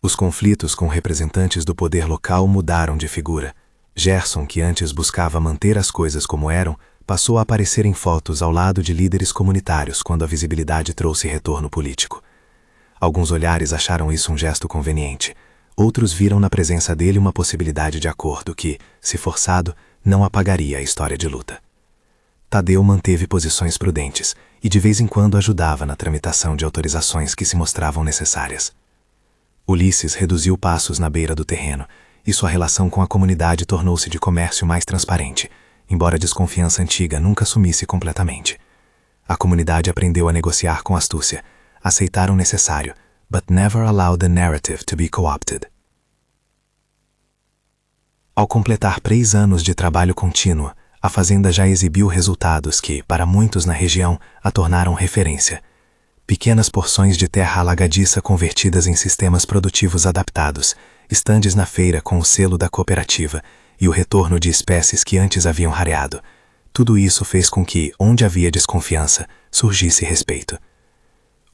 Os conflitos com representantes do poder local mudaram de figura. Gerson, que antes buscava manter as coisas como eram, passou a aparecer em fotos ao lado de líderes comunitários quando a visibilidade trouxe retorno político. Alguns olhares acharam isso um gesto conveniente. Outros viram na presença dele uma possibilidade de acordo que, se forçado, não apagaria a história de luta. Tadeu manteve posições prudentes e de vez em quando ajudava na tramitação de autorizações que se mostravam necessárias. Ulisses reduziu passos na beira do terreno, e sua relação com a comunidade tornou-se de comércio mais transparente, embora a desconfiança antiga nunca sumisse completamente. A comunidade aprendeu a negociar com astúcia, aceitar o necessário, but never allow the narrative to be co-opted. Ao completar 3 anos de trabalho contínuo, a fazenda já exibiu resultados que, para muitos na região, a tornaram referência. Pequenas porções de terra alagadiça convertidas em sistemas produtivos adaptados, estandes na feira com o selo da cooperativa e o retorno de espécies que antes haviam rareado. Tudo isso fez com que, onde havia desconfiança, surgisse respeito.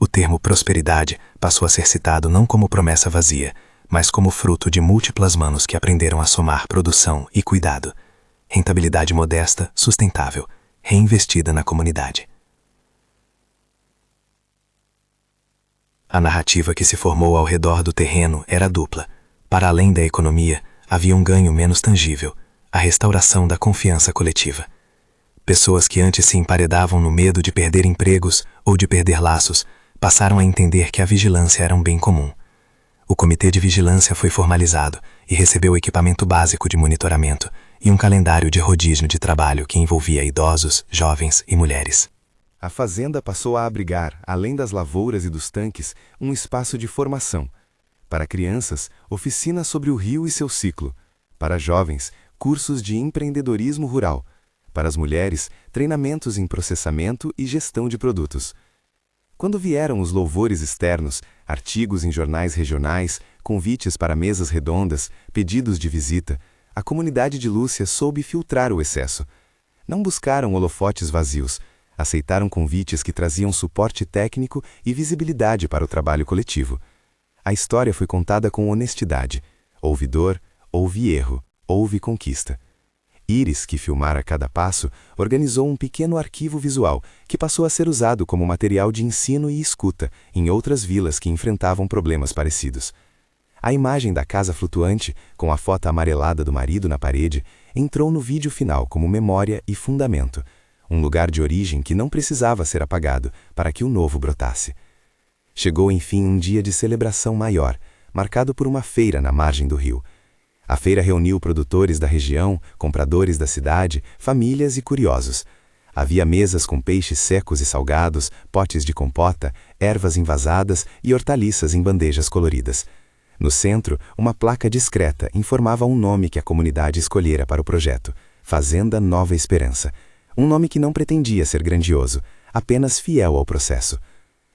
O termo prosperidade passou a ser citado não como promessa vazia, mas como fruto de múltiplas mãos que aprenderam a somar produção e cuidado. Rentabilidade modesta, sustentável, reinvestida na comunidade. A narrativa que se formou ao redor do terreno era dupla. Para além da economia, havia um ganho menos tangível, a restauração da confiança coletiva. Pessoas que antes se emparedavam no medo de perder empregos ou de perder laços, passaram a entender que a vigilância era um bem comum. O comitê de vigilância foi formalizado e recebeu equipamento básico de monitoramento e um calendário de rodízio de trabalho que envolvia idosos, jovens e mulheres. A fazenda passou a abrigar, além das lavouras e dos tanques, um espaço de formação. Para crianças, oficinas sobre o rio e seu ciclo. Para jovens, cursos de empreendedorismo rural. Para as mulheres, treinamentos em processamento e gestão de produtos. Quando vieram os louvores externos, artigos em jornais regionais, convites para mesas redondas, pedidos de visita, a comunidade de Lúcia soube filtrar o excesso. Não buscaram holofotes vazios, aceitaram convites que traziam suporte técnico e visibilidade para o trabalho coletivo. A história foi contada com honestidade. Houve dor, houve erro, houve conquista. Íris, que filmara cada passo, organizou um pequeno arquivo visual que passou a ser usado como material de ensino e escuta em outras vilas que enfrentavam problemas parecidos. A imagem da casa flutuante, com a foto amarelada do marido na parede, entrou no vídeo final como memória e fundamento, um lugar de origem que não precisava ser apagado para que o novo brotasse. Chegou enfim um dia de celebração maior, marcado por uma feira na margem do rio. A feira reuniu produtores da região, compradores da cidade, famílias e curiosos. Havia mesas com peixes secos e salgados, potes de compota, ervas envasadas e hortaliças em bandejas coloridas. No centro, uma placa discreta informava um nome que a comunidade escolhera para o projeto: Fazenda Nova Esperança. Um nome que não pretendia ser grandioso, apenas fiel ao processo.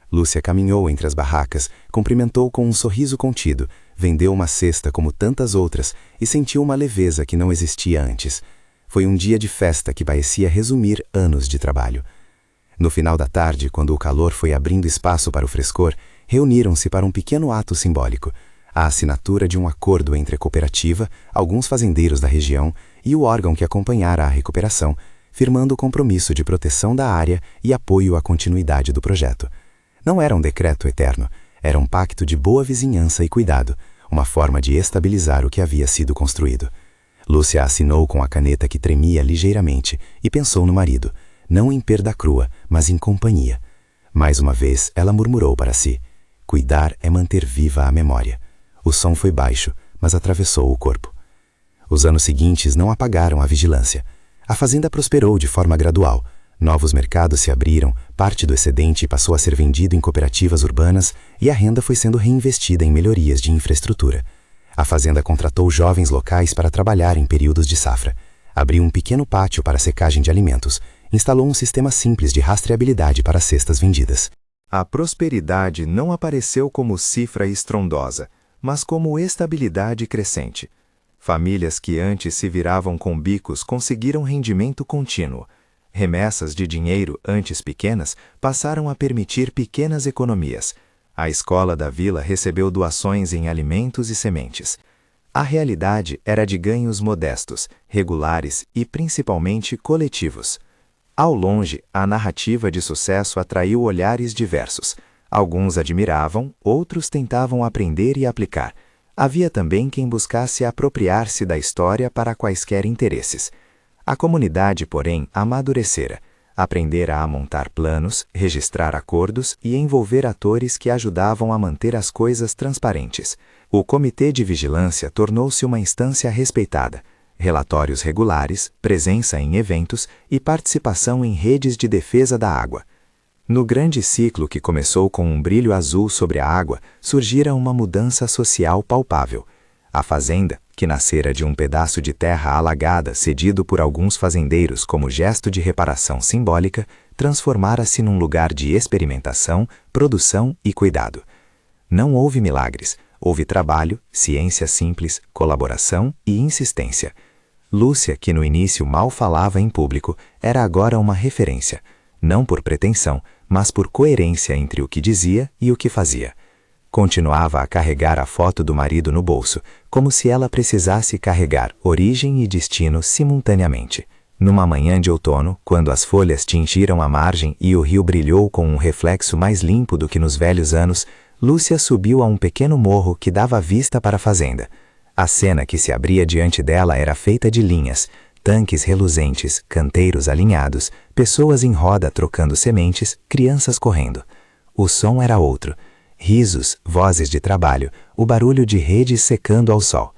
Lúcia caminhou entre as barracas, cumprimentou com um sorriso contido, vendeu uma cesta como tantas outras e sentiu uma leveza que não existia antes. Foi um dia de festa que parecia resumir anos de trabalho. No final da tarde, quando o calor foi abrindo espaço para o frescor, reuniram-se para um pequeno ato simbólico: a assinatura de um acordo entre a cooperativa, alguns fazendeiros da região e o órgão que acompanhara a recuperação, firmando o compromisso de proteção da área e apoio à continuidade do projeto. Não era um decreto eterno, era um pacto de boa vizinhança e cuidado, uma forma de estabilizar o que havia sido construído. Lúcia assinou com a caneta que tremia ligeiramente e pensou no marido, não em perda crua, mas em companhia. Mais uma vez, ela murmurou para si: cuidar é manter viva a memória. O som foi baixo, mas atravessou o corpo. Os anos seguintes não apagaram a vigilância. A fazenda prosperou de forma gradual. Novos mercados se abriram, parte do excedente passou a ser vendido em cooperativas urbanas e a renda foi sendo reinvestida em melhorias de infraestrutura. A fazenda contratou jovens locais para trabalhar em períodos de safra. Abriu um pequeno pátio para secagem de alimentos. Instalou um sistema simples de rastreabilidade para cestas vendidas. A prosperidade não apareceu como cifra estrondosa, mas como estabilidade crescente. Famílias que antes se viravam com bicos conseguiram rendimento contínuo. Remessas de dinheiro, antes pequenas, passaram a permitir pequenas economias. A escola da vila recebeu doações em alimentos e sementes. A realidade era de ganhos modestos, regulares e principalmente coletivos. Ao longe, a narrativa de sucesso atraiu olhares diversos. Alguns admiravam, outros tentavam aprender e aplicar. Havia também quem buscasse apropriar-se da história para quaisquer interesses. A comunidade, porém, amadurecera, aprendera a montar planos, registrar acordos e envolver atores que ajudavam a manter as coisas transparentes. O Comitê de Vigilância tornou-se uma instância respeitada. Relatórios regulares, presença em eventos e participação em redes de defesa da água. No grande ciclo que começou com um brilho azul sobre a água, surgira uma mudança social palpável. A fazenda, que nascera de um pedaço de terra alagada cedido por alguns fazendeiros como gesto de reparação simbólica, transformara-se num lugar de experimentação, produção e cuidado. Não houve milagres, houve trabalho, ciência simples, colaboração e insistência. Lúcia, que no início mal falava em público, era agora uma referência, não por pretensão, mas por coerência entre o que dizia e o que fazia. Continuava a carregar a foto do marido no bolso, como se ela precisasse carregar origem e destino simultaneamente. Numa manhã de outono, quando as folhas tingiram a margem e o rio brilhou com um reflexo mais limpo do que nos velhos anos, Lúcia subiu a um pequeno morro que dava vista para a fazenda. A cena que se abria diante dela era feita de linhas, tanques reluzentes, canteiros alinhados, pessoas em roda trocando sementes, crianças correndo. O som era outro. Risos, vozes de trabalho, o barulho de redes secando ao sol.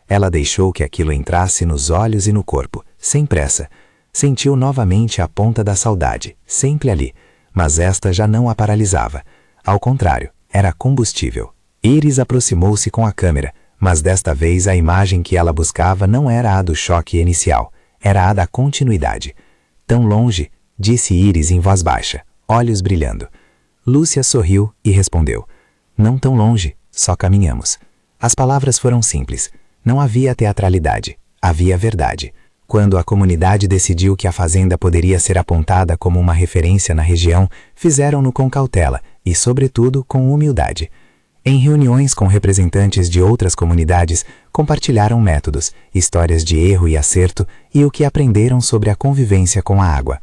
Ela deixou que aquilo entrasse nos olhos e no corpo, sem pressa. Sentiu novamente a ponta da saudade, sempre ali, mas esta já não a paralisava. Ao contrário, era combustível. Íris aproximou-se com a câmera, Mas desta vez a imagem que ela buscava não era a do choque inicial, era a da continuidade. Tão longe, disse Íris em voz baixa, olhos brilhando. Lúcia sorriu e respondeu: não tão longe, só caminhamos. As palavras foram simples. Não havia teatralidade, havia verdade. Quando a comunidade decidiu que a fazenda poderia ser apontada como uma referência na região, fizeram-no com cautela e, sobretudo, com humildade. Em reuniões com representantes de outras comunidades, compartilharam métodos, histórias de erro e acerto e o que aprenderam sobre a convivência com a água.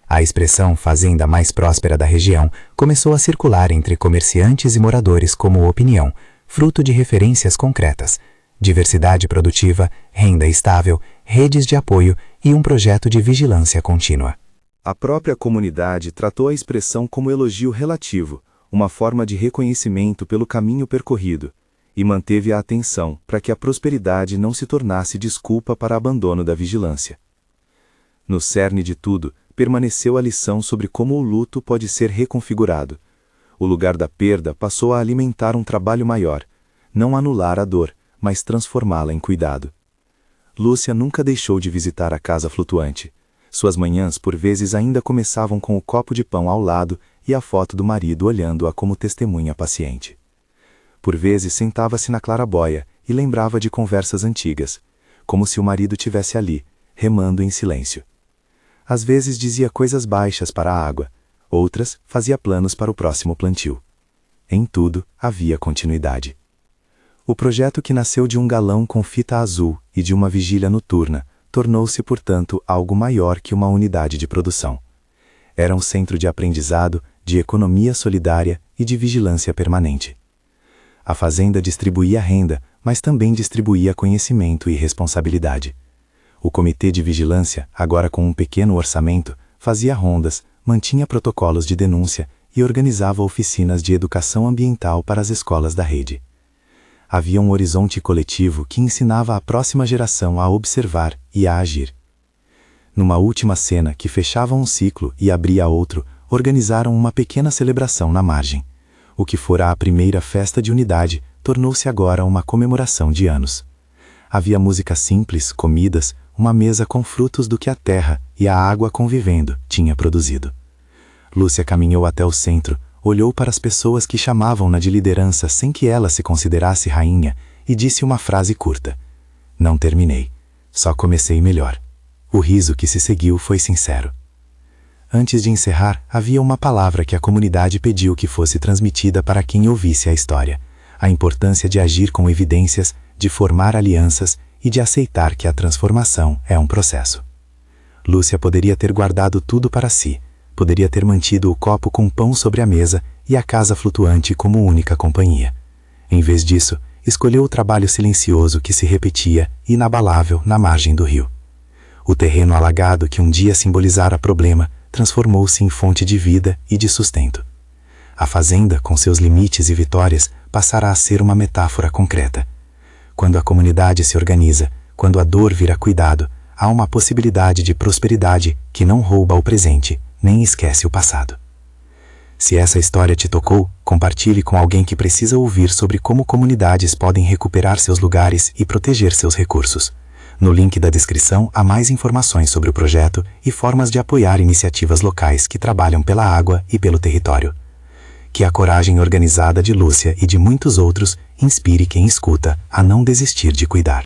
A expressão fazenda mais próspera da região começou a circular entre comerciantes e moradores como opinião, fruto de referências concretas, diversidade produtiva, renda estável, redes de apoio e um projeto de vigilância contínua. A própria comunidade tratou a expressão como elogio relativo, uma forma de reconhecimento pelo caminho percorrido, e manteve a atenção para que a prosperidade não se tornasse desculpa para abandono da vigilância. No cerne de tudo, permaneceu a lição sobre como o luto pode ser reconfigurado. O lugar da perda passou a alimentar um trabalho maior, não anular a dor, mas transformá-la em cuidado. Lúcia nunca deixou de visitar a casa flutuante. Suas manhãs, por vezes, ainda começavam com o copo de pão ao lado e a foto do marido olhando-a como testemunha paciente. Por vezes, sentava-se na claraboia e lembrava de conversas antigas, como se o marido tivesse ali, remando em silêncio. Às vezes dizia coisas baixas para a água, outras fazia planos para o próximo plantio. Em tudo havia continuidade. O projeto, que nasceu de um galão com fita azul e de uma vigília noturna, tornou-se, portanto, algo maior que uma unidade de produção. Era um centro de aprendizado, de economia solidária e de vigilância permanente. A fazenda distribuía renda, mas também distribuía conhecimento e responsabilidade. O comitê de vigilância, agora com um pequeno orçamento, fazia rondas, mantinha protocolos de denúncia e organizava oficinas de educação ambiental para as escolas da rede. Havia um horizonte coletivo que ensinava a próxima geração a observar e a agir. Numa última cena que fechava um ciclo e abria outro, organizaram uma pequena celebração na margem. O que fora a primeira festa de unidade tornou-se agora uma comemoração de anos. Havia música simples, comidas, uma mesa com frutos do que a terra e a água convivendo tinha produzido. Lúcia caminhou até o centro, olhou para as pessoas que chamavam-na de liderança sem que ela se considerasse rainha e disse uma frase curta: não terminei, só comecei melhor. O riso que se seguiu foi sincero. Antes de encerrar, havia uma palavra que a comunidade pediu que fosse transmitida para quem ouvisse a história: a importância de agir com evidências, de formar alianças e de aceitar que a transformação é um processo. Lúcia poderia ter guardado tudo para si, poderia ter mantido o copo com pão sobre a mesa e a casa flutuante como única companhia. Em vez disso, escolheu o trabalho silencioso que se repetia, inabalável, na margem do rio. O terreno alagado que um dia simbolizara problema transformou-se em fonte de vida e de sustento. A fazenda, com seus limites e vitórias, passará a ser uma metáfora concreta. Quando a comunidade se organiza, quando a dor vira cuidado, há uma possibilidade de prosperidade que não rouba o presente, nem esquece o passado. Se essa história te tocou, compartilhe com alguém que precisa ouvir sobre como comunidades podem recuperar seus lugares e proteger seus recursos. No link da descrição há mais informações sobre o projeto e formas de apoiar iniciativas locais que trabalham pela água e pelo território. Que a coragem organizada de Lúcia e de muitos outros inspire quem escuta a não desistir de cuidar.